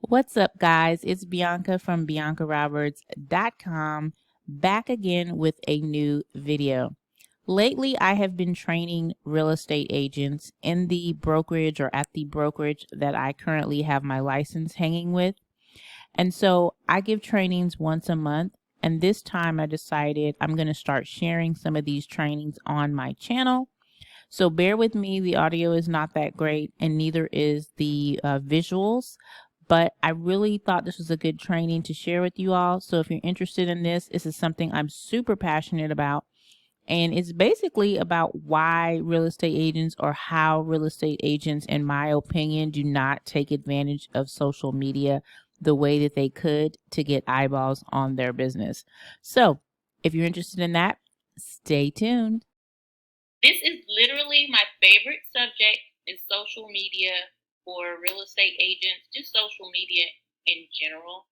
What's up, guys? It's Bianca from BiancaRoberts.com, back again with a new video. Lately, I have been training real estate agents in the brokerage or at the brokerage that I currently have my license hanging with. And so I give trainings once a month. And this time I decided I'm going to start sharing some of these trainings on my channel. So bear with me, the audio is not that great and neither is the visuals, but I really thought this was a good training to share with you all. So if you're interested in this is something I'm super passionate about. And it's basically about why real estate agents or how real estate agents, in my opinion, do not take advantage of social media the way that they could to get eyeballs on their business. So if you're interested in that, stay tuned. This is literally my favorite subject is social media for real estate agents, just social media in general.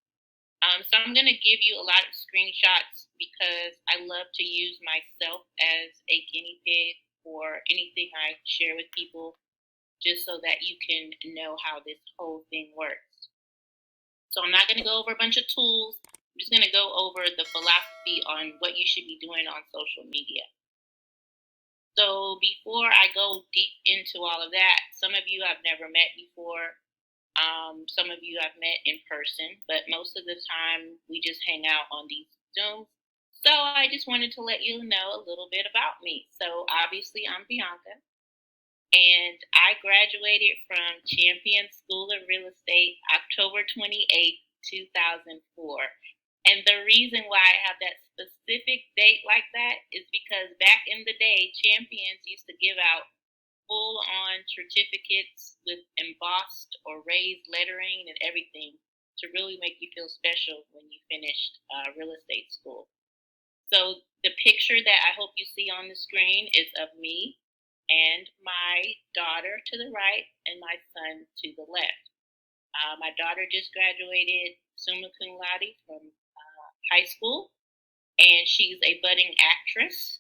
So I'm going to give you a lot of screenshots because I love to use myself as a guinea pig for anything I share with people, just so that you can know how this whole thing works. So I'm not going to go over a bunch of tools. I'm just going to go over the philosophy on what you should be doing on social media. So before I go deep into all of that, some of you I've never met before. Some of you I've met in person, but most of the time we just hang out on these Zooms. So I just wanted to let you know a little bit about me. So obviously I'm Bianca, and I graduated from Champion School of Real Estate October 28th, 2004. And the reason why I have that specific date like that is because back in the day, Champions used to give out full on certificates with embossed or raised lettering and everything to really make you feel special when you finished real estate school. So the picture that I hope you see on the screen is of me and my daughter to the right and my son to the left. My daughter just graduated summa cum laude from high school, and she's a budding actress.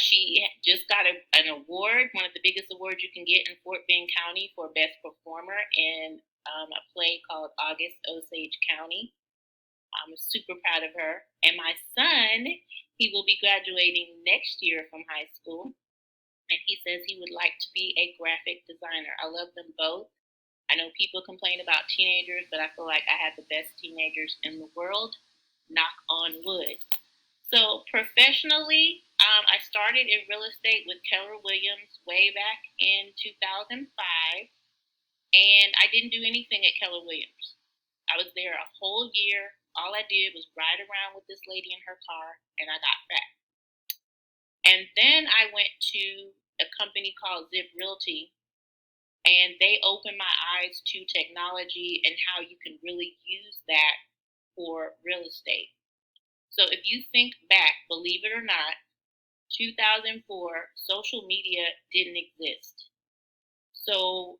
She just got an award, one of the biggest awards you can get in Fort Bend County for Best Performer in a play called August Osage County. I'm super proud of her. And my son, he will be graduating next year from high school, and he says he would like to be a graphic designer. I love them both. I know people complain about teenagers, but I feel like I have the best teenagers in the world. Knock on wood. So professionally, I started in real estate with Keller Williams way back in 2005, and I didn't do anything at Keller Williams. I was there a whole year. All I did was ride around with this lady in her car, and I got fat. And then I went to a company called Zip Realty, and they opened my eyes to technology and how you can really use that for real estate. So if you think back, believe it or not, 2004, social media didn't exist. So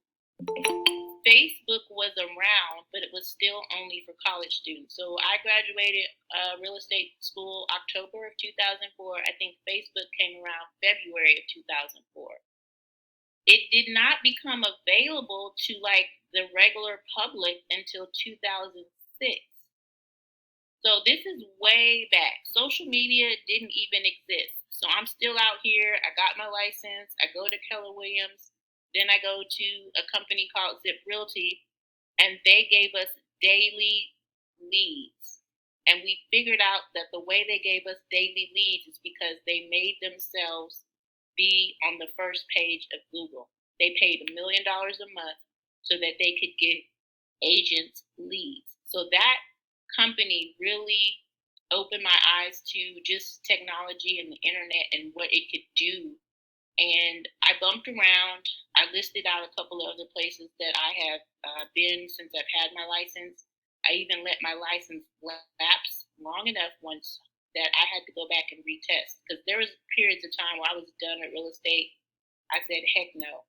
Facebook was around, but it was still only for college students. So I graduated real estate school October of 2004. I think Facebook came around February of 2004. It did not become available to like the regular public until 2006. So this is way back. Social media didn't even exist. So I'm still out here. I got my license. I go to Keller Williams. Then I go to a company called Zip Realty, and they gave us daily leads. And we figured out that the way they gave us daily leads is because they made themselves be on the first page of Google. They paid $1 million a month so that they could give agents leads. So that company really opened my eyes to just technology and the internet and what it could do. And I bumped around. I listed out a couple of other places that I have been since I've had my license. I even let my license lapse long enough once that I had to go back and retest, because there was periods of time where I was done with real estate. I said, heck no.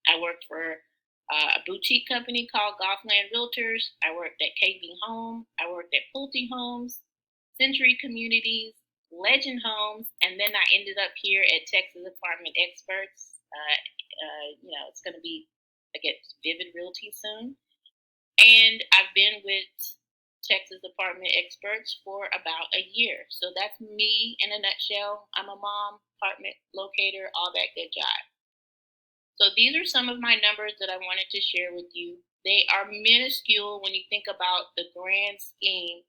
I worked for a boutique company called Golfland Realtors. I worked at KB Home. I worked at Pulte Homes, Century Communities, Legend Homes, and then I ended up here at Texas Apartment Experts. It's going to be, I guess, Vivid Realty soon. And I've been with Texas apartment experts for about a year. So that's me in a nutshell. I'm a mom, apartment locator, all that good jive. So these are some of my numbers that I wanted to share with you. They are minuscule when you think about the grand scheme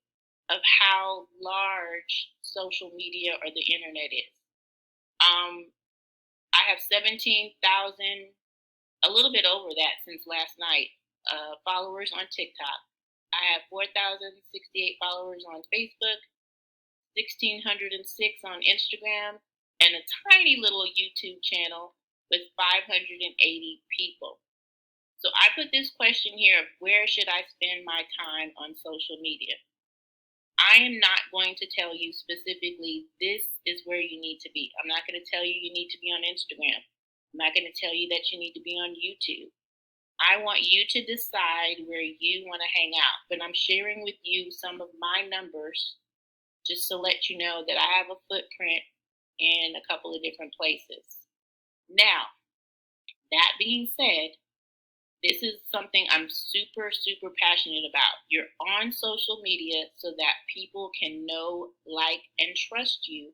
of how large social media or the internet is. Um, I have 17,000, a little bit over that since last night, followers on TikTok. I have 4,068 followers on Facebook, 1,606 on Instagram, and a tiny little YouTube channel with 580 people. So I put this question here of where should I spend my time on social media? I am not going to tell you specifically this is where you need to be. I'm not going to tell you you need to be on Instagram. I'm not going to tell you that you need to be on YouTube. I want you to decide where you want to hang out. But I'm sharing with you some of my numbers just to let you know that I have a footprint in a couple of different places. Now, that being said, this is something I'm super, super passionate about. You're on social media so that people can know, like, and trust you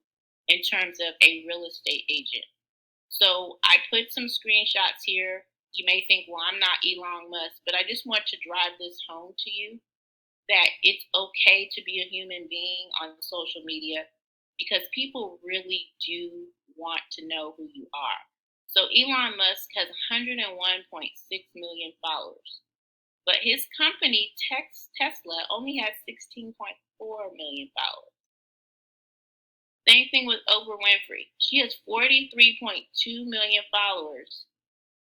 in terms of a real estate agent. So I put some screenshots here. You may think, well, I'm not Elon Musk, but I just want to drive this home to you that it's okay to be a human being on social media because people really do want to know who you are. So Elon Musk has 101.6 million followers, but his company Tesla only has 16.4 million followers. Same thing with Oprah Winfrey. She has 43.2 million followers,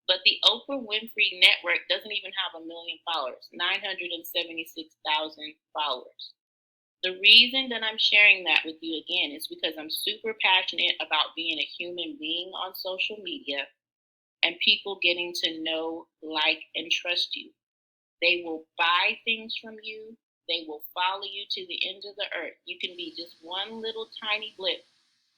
but the Oprah Winfrey Network doesn't even have a million followers, 976,000 followers. The reason that I'm sharing that with you again is because I'm super passionate about being a human being on social media and people getting to know, like, and trust you. They will buy things from you. They will follow you to the end of the earth. You can be just one little tiny blip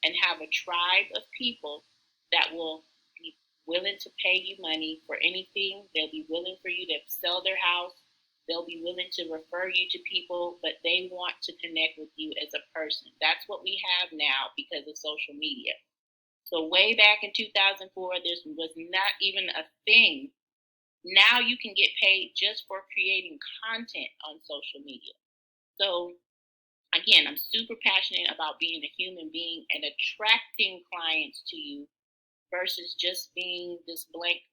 and have a tribe of people that will be willing to pay you money for anything. They'll be willing for you to sell their house. They'll be willing to refer you to people, but they want to connect with you as a person. That's what we have now because of social media. So way back in 2004, this was not even a thing. Now you can get paid just for creating content on social media. So again, I'm super passionate about being a human being and attracting clients to you versus just being this blank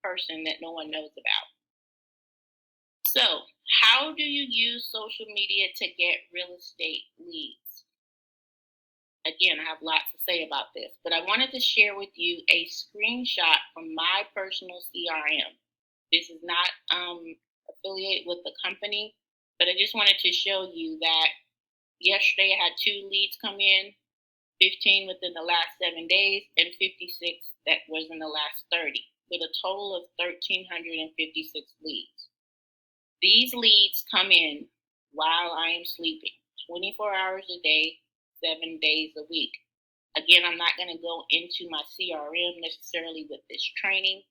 person that no one knows about. So, how do you use social media to get real estate leads? Again, I have lots to say about this, but I wanted to share with you a screenshot from my personal CRM. This is not affiliated with the company, but I just wanted to show you that yesterday I had 2 leads come in, 15 within the last 7 days, and 56 that was in the last 30, with a total of 1,356 leads. These leads come in while I am sleeping, 24 hours a day, 7 days a week. Again, I'm not going to go into my CRM necessarily with this training,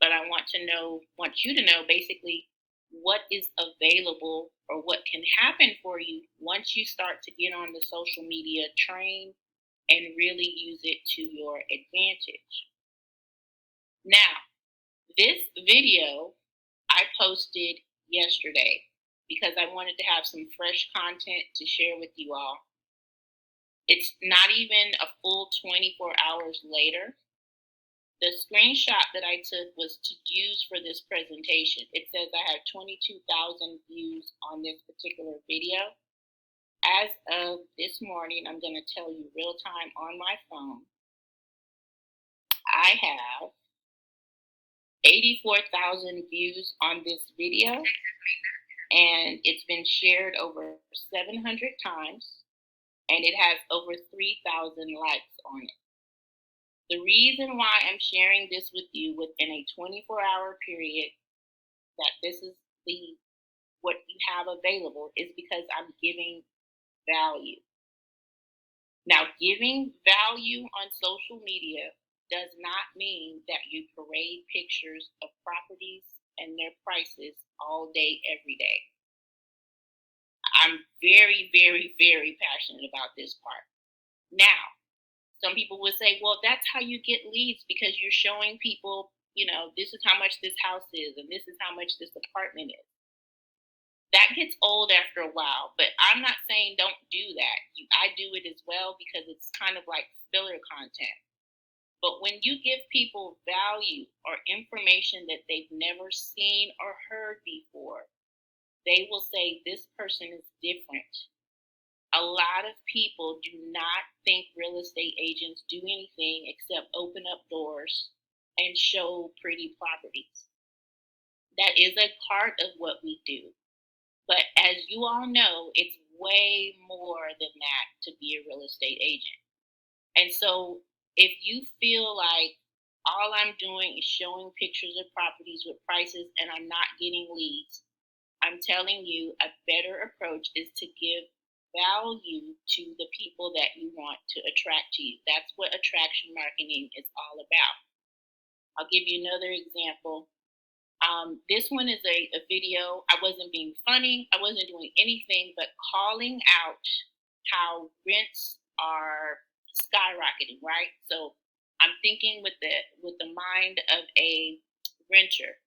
but I want you to know basically what is available or what can happen for you once you start to get on the social media train and really use it to your advantage. Now, this video I posted yesterday because I wanted to have some fresh content to share with you all. It's not even a full 24 hours later. The screenshot that I took was to use for this presentation. It says I have 22,000 views on this particular video. As of this morning, I'm going to tell you real time on my phone, I have 84,000 views on this video, and it's been shared over 700 times, and it has over 3,000 likes on it. The reason why I'm sharing this with you within a 24-hour period, that this is what you have available, is because I'm giving value. Now, giving value on social media does not mean that you parade pictures of properties and their prices all day, every day. I'm very, very, very passionate about this part. Now, some people would say, well, that's how you get leads because you're showing people, this is how much this house is and this is how much this apartment is. That gets old after a while, but I'm not saying don't do that. I do it as well because it's kind of like filler content. But when you give people value or information that they've never seen or heard before, they will say, this person is different. A lot of people do not think real estate agents do anything except open up doors and show pretty properties. That is a part of what we do. But as you all know, it's way more than that to be a real estate agent. And so if you feel like all I'm doing is showing pictures of properties with prices and I'm not getting leads, I'm telling you a better approach is to give value to the people that you want to attract to you. That's what attraction marketing is all about. I'll give you another example. This one is a video. I wasn't being funny. I wasn't doing anything but calling out how rents are skyrocketing, right? So I'm thinking with the mind of a renter.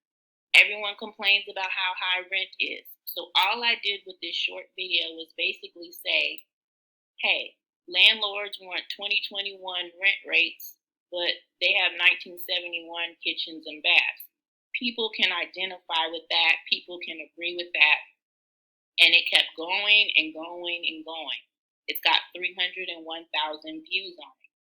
Everyone complains about how high rent is. So all I did with this short video was basically say, hey, landlords want 2021 rent rates, but they have 1971 kitchens and baths. People can identify with that. People can agree with that. And it kept going and going and going. It's got 301,000 views on it.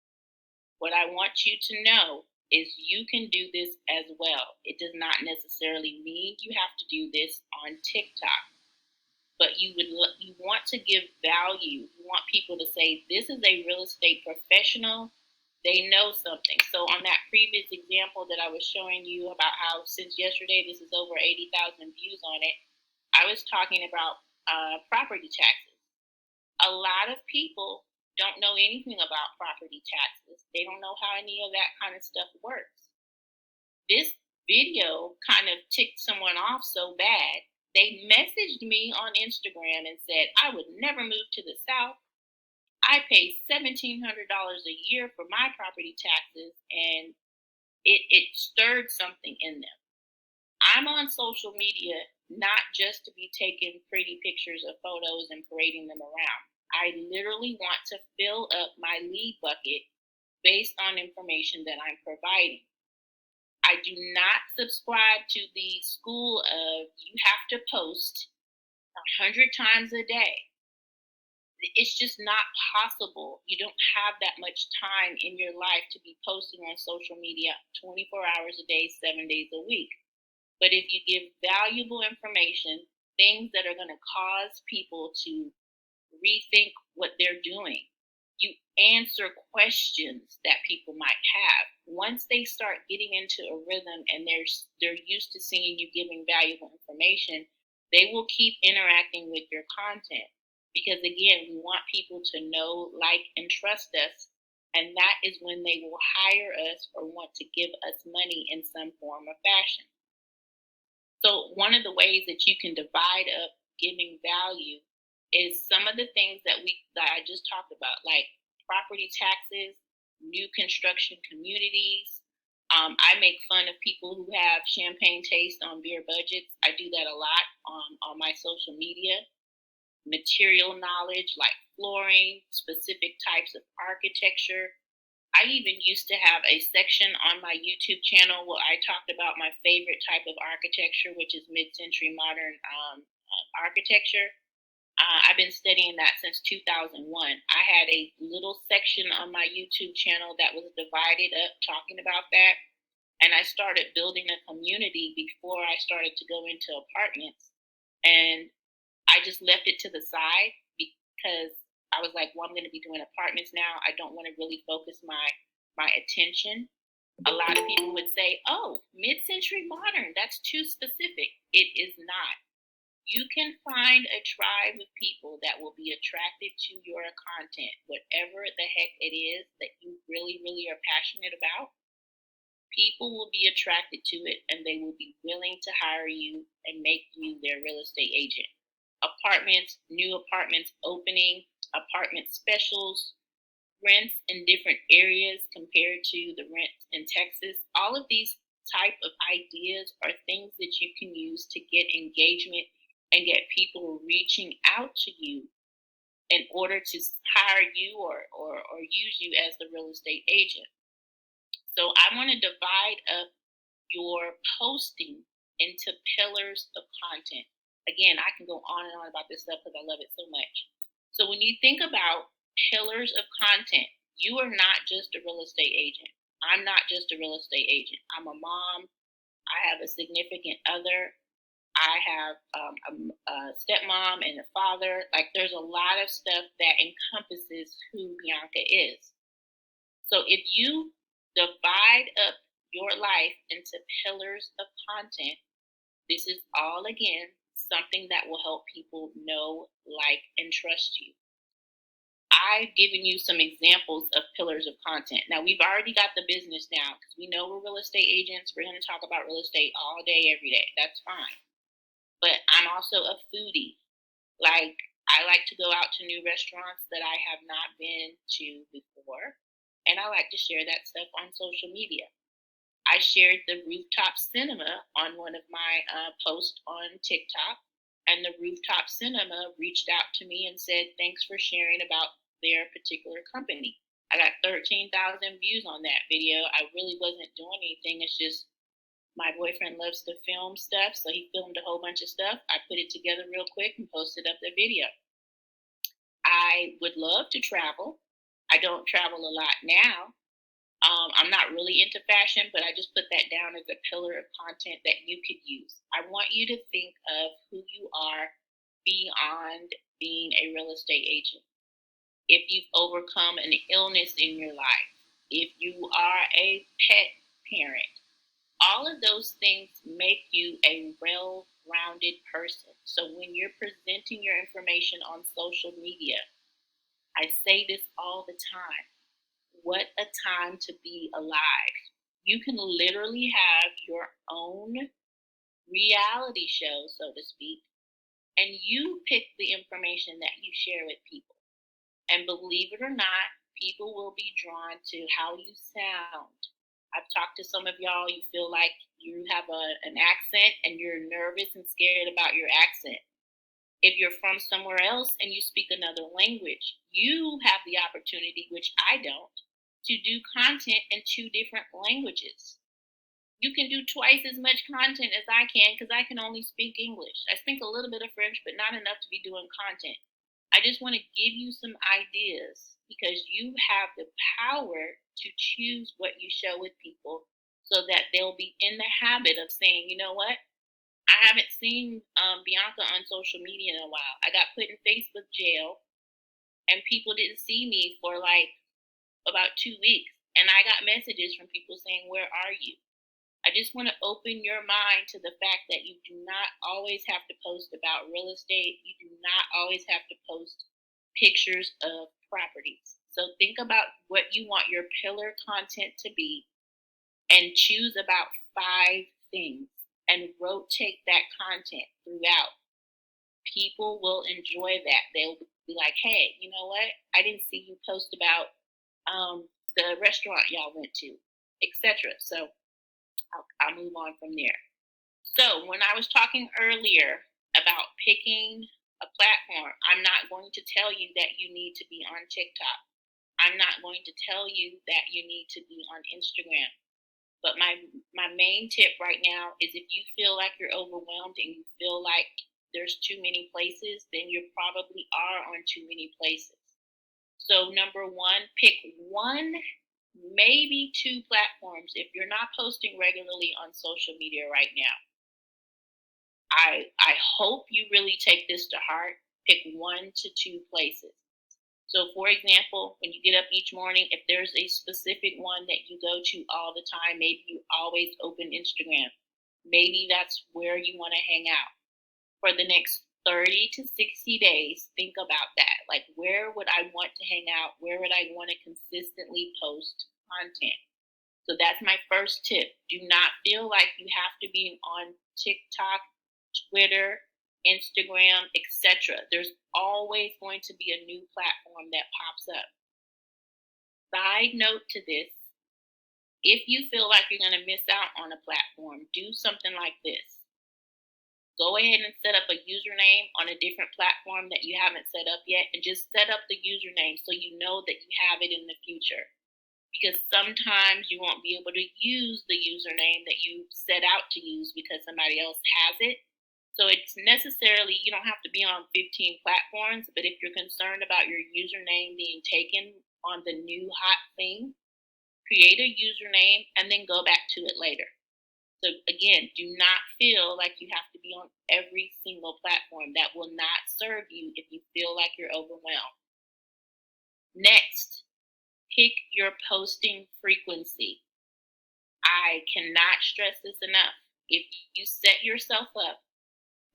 What I want you to know is you can do this as well. It does not necessarily mean you have to do this on TikTok, but you want to give value. You want people to say, this is a real estate professional. They know something. So on that previous example that I was showing you about how since yesterday this is over 80,000 views on it, I was talking about property taxes. A lot of people don't know anything about property taxes. They don't know how any of that kind of stuff works. This video kind of ticked someone off so bad, they messaged me on Instagram and said, I would never move to the South. I pay $1,700 a year for my property taxes, and it stirred something in them. I'm on social media not just to be taking pretty pictures of photos and parading them around. I literally want to fill up my lead bucket based on information that I'm providing. I do not subscribe to the school of you have to post 100 times a day. It's just not possible. You don't have that much time in your life to be posting on social media 24 hours a day, 7 days a week. But if you give valuable information, things that are going to cause people to rethink what they're doing, you answer questions that people might have. Once they start getting into a rhythm and they're used to seeing you giving valuable information, they will keep interacting with your content. Because again, we want people to know, like, and trust us. And that is when they will hire us or want to give us money in some form or fashion. So one of the ways that you can divide up giving value is some of the things that I just talked about, like property taxes, new construction communities. I make fun of people who have champagne taste on beer budgets. I do that a lot on my social media. Material knowledge like flooring, specific types of architecture. I even used to have a section on my YouTube channel where I talked about my favorite type of architecture, which is mid-century modern architecture. I've been studying that since 2001. I had a little section on my YouTube channel that was divided up talking about that. And I started building a community before I started to go into apartments. And I just left it to the side because I was like, well, I'm going to be doing apartments now. I don't want to really focus my attention. A lot of people would say, oh, mid-century modern, that's too specific. It is not. You can find a tribe of people that will be attracted to your content, whatever the heck it is that you really, really are passionate about. people will be attracted to it and they will be willing to hire you and make you their real estate agent. Apartments, new apartments opening, apartment specials, rents in different areas compared to the rent in Texas. All of these type of ideas are things that you can use to get engagement and get people reaching out to you in order to hire you or use you as the real estate agent. So I want to divide up your posting into pillars of content. Again, I can go on and on about this stuff because I love it so much. So when you think about pillars of content, you are not just a real estate agent. I'm not just a real estate agent. I'm a mom. I have a significant other. I have a stepmom and a father. Like there's a lot of stuff that encompasses who Bianca is. So if you divide up your life into pillars of content, this is all again something that will help people know, like, and trust you. I've given you some examples of pillars of content. Now, we've already got the business now because we know we're real estate agents. We're going to talk about real estate all day, every day. That's fine. But I'm also a foodie. Like, I like to go out to new restaurants that I have not been to before. And I like to share that stuff on social media. I shared the rooftop cinema on one of my posts on TikTok, and the rooftop cinema reached out to me and said, thanks for sharing about their particular company. I got 13,000 views on that video. I really wasn't doing anything. It's just my boyfriend loves to film stuff, so he filmed a whole bunch of stuff. I put it together real quick and posted up the video. I would love to travel. I don't travel a lot now. I'm not really into fashion, but I just put that down as a pillar of content that you could use. I want you to think of who you are beyond being a real estate agent. If you've overcome an illness in your life, if you are a pet parent, all of those things make you a well-rounded person. So when you're presenting your information on social media, I say this all the time. What a time to be alive. You can literally have your own reality show, so to speak, and you pick the information that you share with people. And believe it or not, people will be drawn to how you sound. I've talked to some of y'all, you feel like you have an accent and you're nervous and scared about your accent. If you're from somewhere else and you speak another language, you have the opportunity, which I don't, to do content in 2 different languages. You can do twice as much content as I can because I can only speak English. I speak a little bit of French, but not enough to be doing content. I just want to give you some ideas because you have the power to choose what you show with people so that they'll be in the habit of saying, you know what? I haven't seen Bianca on social media in a while. I got put in Facebook jail and people didn't see me for like about 2 weeks. And I got messages from people saying, where are you? I just want to open your mind to the fact that you do not always have to post about real estate. You do not always have to post pictures of properties. So think about what you want your pillar content to be and choose about 5 things and rotate that content throughout. People will enjoy that. They'll be like, hey, you know what? I didn't see you post about the restaurant y'all went to, etc. So I'll move on from there. So when I was talking earlier about picking a platform, I'm not going to tell you that you need to be on TikTok. I'm not going to tell you that you need to be on Instagram. But my main tip right now is if you feel like you're overwhelmed and you feel like there's too many places, then you probably are on too many places. So number 1, pick 1, maybe 2 platforms if you're not posting regularly on social media right now. I hope you really take this to heart. Pick 1 to 2 places. So for example, when you get up each morning, if there's a specific one that you go to all the time, maybe you always open Instagram. Maybe that's where you want to hang out. For the next 30 to 60 days, think about that. Like, where would I want to hang out? Where would I want to consistently post content? So that's my first tip. Do not feel like you have to be on TikTok, Twitter, Instagram, etc. There's always going to be a new platform that pops up. Side note to this, if you feel like you're going to miss out on a platform, do something like this. Go ahead and set up a username on a different platform that you haven't set up yet, and just set up the username so you know that you have it in the future. Because sometimes you won't be able to use the username that you set out to use because somebody else has it. So it's necessarily, you don't have to be on 15 platforms, but if you're concerned about your username being taken on the new hot thing, create a username and then go back to it later. So again, do not feel like you have to be on every single platform. That will not serve you if you feel like you're overwhelmed. Next, pick your posting frequency. I cannot stress this enough. If you set yourself up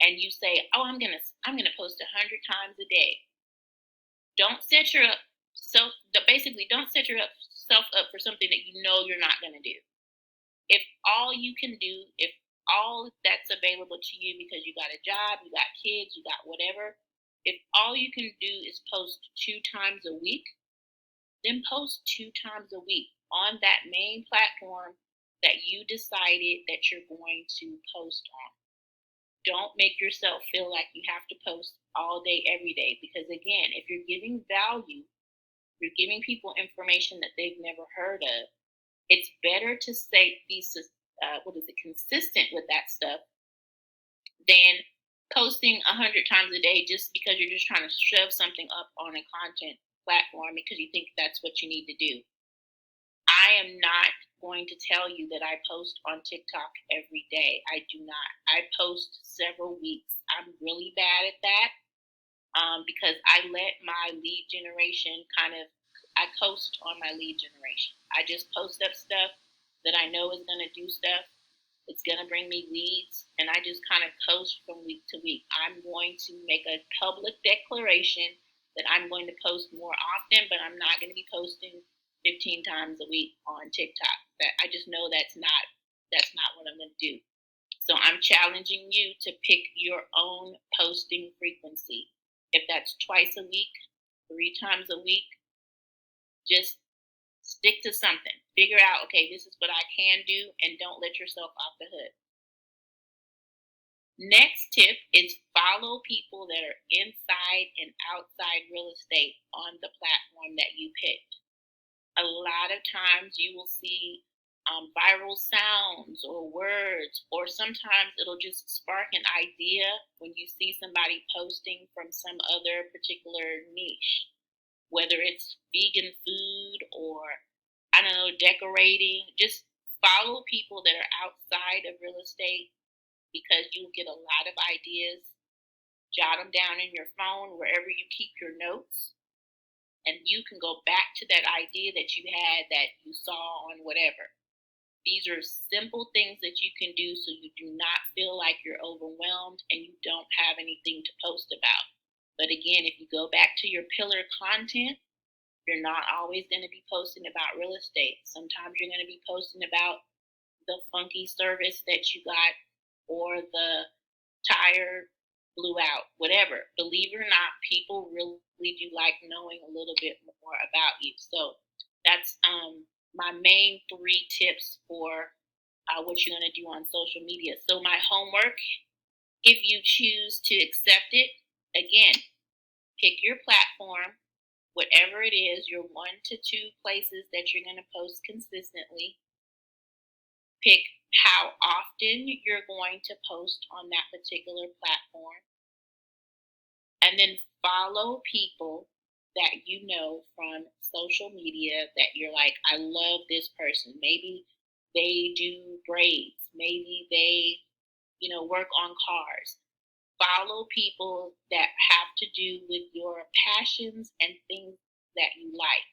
and you say, "Oh, I'm gonna post 100 times a day," don't set your self. Basically, don't set yourself up for something that you know you're not gonna do. If all you can do, if all that's available to you because you got a job, you got kids, you got whatever, if all you can do is post 2 times a week, then post 2 times a week on that main platform that you decided that you're going to post on. Don't make yourself feel like you have to post all day, every day, because again, if you're giving value, you're giving people information that they've never heard of, it's better to be consistent with that stuff than posting 100 times a day just because you're just trying to shove something up on a content platform because you think that's what you need to do. I am not going to tell you that I post on TikTok every day. I do not. I post several weeks. I'm really bad at that because I let my lead generation I coast on my lead generation. I just post up stuff that I know is going to do stuff. It's going to bring me leads, and I just kind of coast from week to week. I'm going to make a public declaration that I'm going to post more often, but I'm not going to be posting 15 times a week on TikTok. I just know that's not what I'm going to do. So I'm challenging you to pick your own posting frequency. If that's twice a week, 3 times a week, just stick to something. Figure out, okay, this is what I can do, and don't let yourself off the hook. Next tip is follow people that are inside and outside real estate on the platform that you picked. A lot of times you will see viral sounds or words, or sometimes it'll just spark an idea when you see somebody posting from some other particular niche, whether it's vegan food or, I don't know, decorating. Just follow people that are outside of real estate because you'll get a lot of ideas. Jot them down in your phone, wherever you keep your notes, and you can go back to that idea that you had that you saw on whatever. These are simple things that you can do so you do not feel like you're overwhelmed and you don't have anything to post about. But again, if you go back to your pillar content, you're not always going to be posting about real estate. Sometimes you're going to be posting about the funky service that you got, or the tire blew out, whatever. Believe it or not, people really do like knowing a little bit more about you. So that's my main 3 tips for what you're going to do on social media. So my homework, if you choose to accept it, again, pick your platform, whatever it is, your 1 to 2 places that you're going to post consistently. Pick how often you're going to post on that particular platform. And then follow people that you know from social media that you're like, I love this person. Maybe they do braids. Maybe they, work on cars. Follow people that have to do with your passions and things that you like.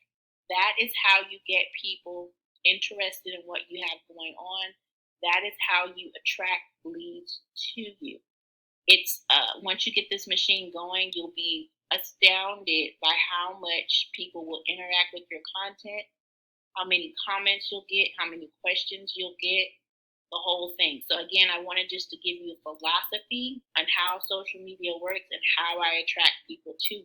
That is how you get people interested in what you have going on. That is how you attract leads to you. It's once you get this machine going, you'll be astounded by how much people will interact with your content. how many comments you'll get, how many questions you'll get, the whole thing. So again, I wanted just to give you a philosophy on how social media works and how I attract people to